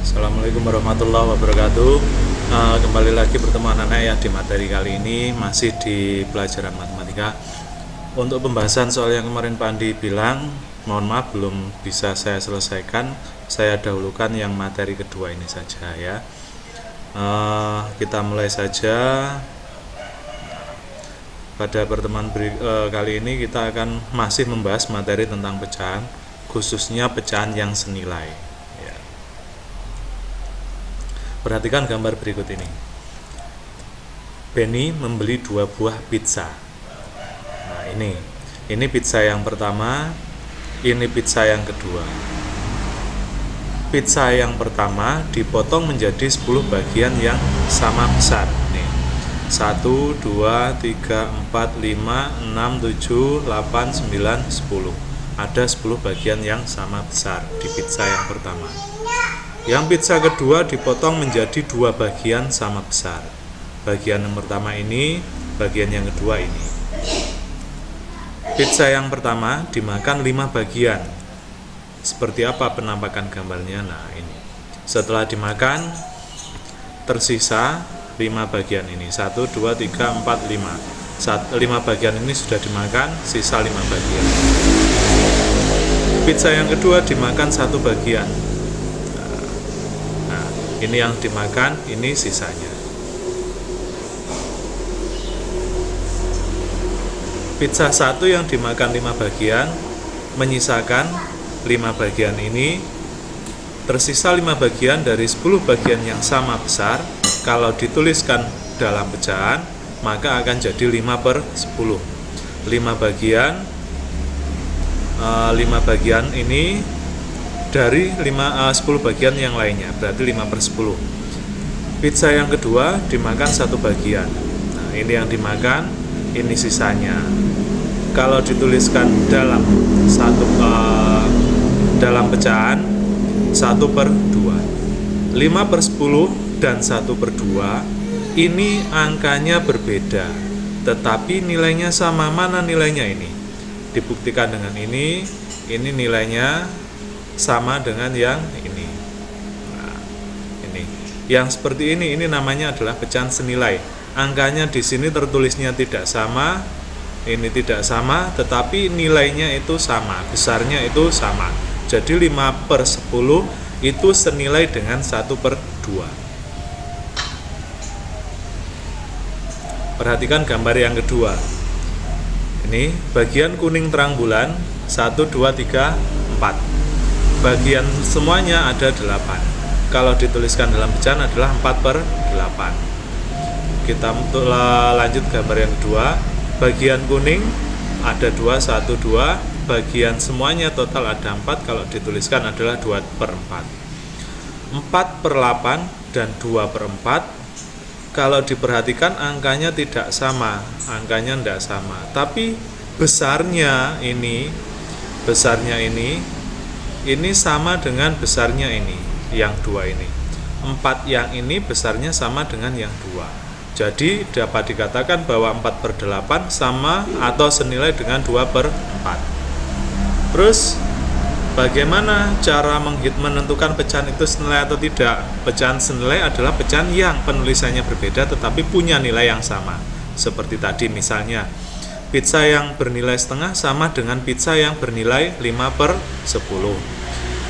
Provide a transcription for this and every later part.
Assalamualaikum warahmatullahi wabarakatuh. Kembali lagi bertemu anak-anak ya di materi kali ini masih di pelajaran matematika. Untuk pembahasan soal yang kemarin Pak Andi bilang, mohon maaf belum bisa saya selesaikan. Saya dahulukan yang materi kedua ini saja ya. Kita mulai saja. Pada pertemuan kali ini kita akan masih membahas materi tentang pecahan, khususnya pecahan yang senilai. Perhatikan gambar berikut ini. Benny membeli 2 buah pizza. Nah, ini pizza yang pertama, ini pizza yang kedua. Pizza yang pertama dipotong menjadi 10 bagian yang sama besar. Nih. 1 2 3 4 5 6 7 8 9 10. Ada 10 bagian yang sama besar di pizza yang pertama. Yang pizza kedua dipotong menjadi 2 bagian sama besar. Bagian yang pertama ini, bagian yang kedua ini. Pizza yang pertama dimakan 5 bagian. Seperti apa penampakan gambarnya? Nah, ini. Setelah dimakan, tersisa 5 bagian ini. 1, 2, 3, 4, 5. 5 bagian ini sudah dimakan, sisa 5 bagian. Pizza yang kedua dimakan 1 bagian. Ini yang dimakan, ini sisanya. Pizza 1 yang dimakan 5 bagian, menyisakan 5 bagian ini. Tersisa 5 bagian dari 10 bagian yang sama besar. Kalau dituliskan dalam pecahan, maka akan jadi 5/10. 5 bagian ini dari 10 bagian yang lainnya, berarti 5/10. Pizza yang kedua dimakan 1 bagian. Nah, ini yang dimakan, ini sisanya. Kalau dituliskan dalam dalam pecahan 1/2. 5/10 dan 1/2 ini angkanya berbeda, tetapi nilainya sama. Mana nilainya ini? Dibuktikan dengan ini nilainya sama dengan yang ini. Nah, ini. Yang seperti ini namanya adalah pecahan senilai. Angkanya di sini tertulisnya tidak sama, ini tidak sama, tetapi nilainya itu sama, besarnya itu sama. Jadi 5/10 itu senilai dengan 1/2. Perhatikan gambar yang kedua. Ini bagian kuning terang bulan 1, 2, 3, 4. Bagian semuanya ada 8. Kalau dituliskan dalam pecahan adalah 4/8. Kita lanjut gambar yang kedua. Bagian kuning ada 2, 1, 2. Bagian semuanya total ada 4. Kalau dituliskan adalah 2/4. 4/8 dan 2/4. Kalau diperhatikan angkanya tidak sama. Angkanya tidak sama. Tapi besarnya ini sama dengan besarnya ini, yang 2 ini. 4 yang ini besarnya sama dengan yang 2. Jadi dapat dikatakan bahwa 4/8 sama atau senilai dengan 2/4. Terus bagaimana cara menentukan pecahan itu senilai atau tidak? Pecahan senilai adalah pecahan yang penulisannya berbeda tetapi punya nilai yang sama. Seperti tadi misalnya, pizza yang bernilai setengah sama dengan pizza yang bernilai 5/10.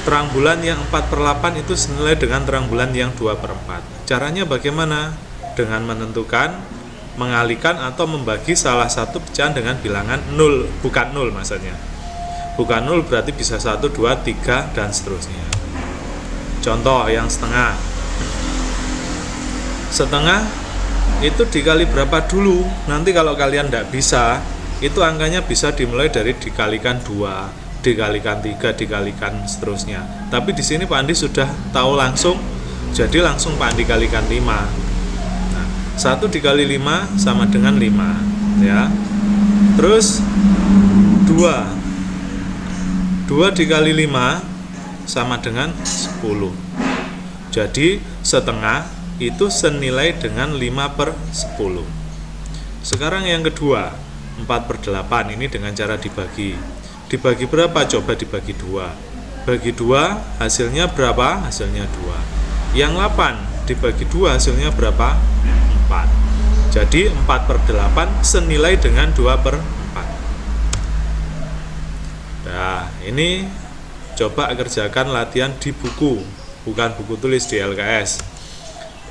Terang bulan yang 4/8 itu senilai dengan terang bulan yang 2/4. Caranya bagaimana? Dengan mengalihkan atau membagi salah satu pecahan dengan bilangan 0, bukan 0 maksudnya. Bukan 0 berarti bisa 1, 2, 3 dan seterusnya. Contoh yang setengah. Setengah itu dikali berapa dulu? Nanti kalau kalian tidak bisa, itu angkanya bisa dimulai dari dikalikan 2, dikalikan 3, dikalikan seterusnya. Tapi di sini Pak Andi sudah tahu langsung, jadi langsung Pak Andi kalikan 5. Nah, 1 dikali 5 sama dengan 5 ya. Terus 2 dikali 5 sama dengan 10. Jadi setengah itu senilai dengan 5/10. Sekarang yang kedua, 4/8 ini dengan cara dibagi. Dibagi berapa? Coba dibagi 2. Bagi 2 hasilnya berapa? Hasilnya 2. Yang 8 dibagi 2 hasilnya berapa? 4. Jadi 4/8 senilai dengan 2/4. Nah, ini coba kerjakan latihan di buku, bukan buku tulis di LKS.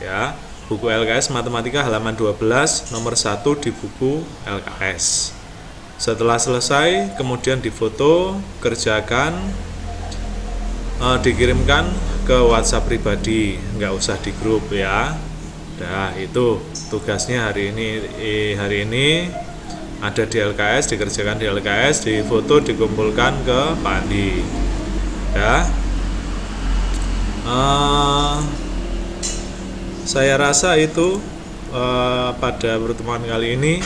Ya, buku LKS Matematika halaman 12 nomor 1 di buku LKS. Setelah selesai, kemudian difoto, kerjakan, dikirimkan ke WhatsApp pribadi, nggak usah di grup ya. Nah, itu tugasnya hari ini ada di LKS, dikerjakan di LKS, difoto, dikumpulkan ke Pak Andi. Ya. Saya rasa itu pada pertemuan kali ini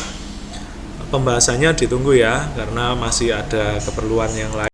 pembahasannya ditunggu ya, karena masih ada keperluan yang lain.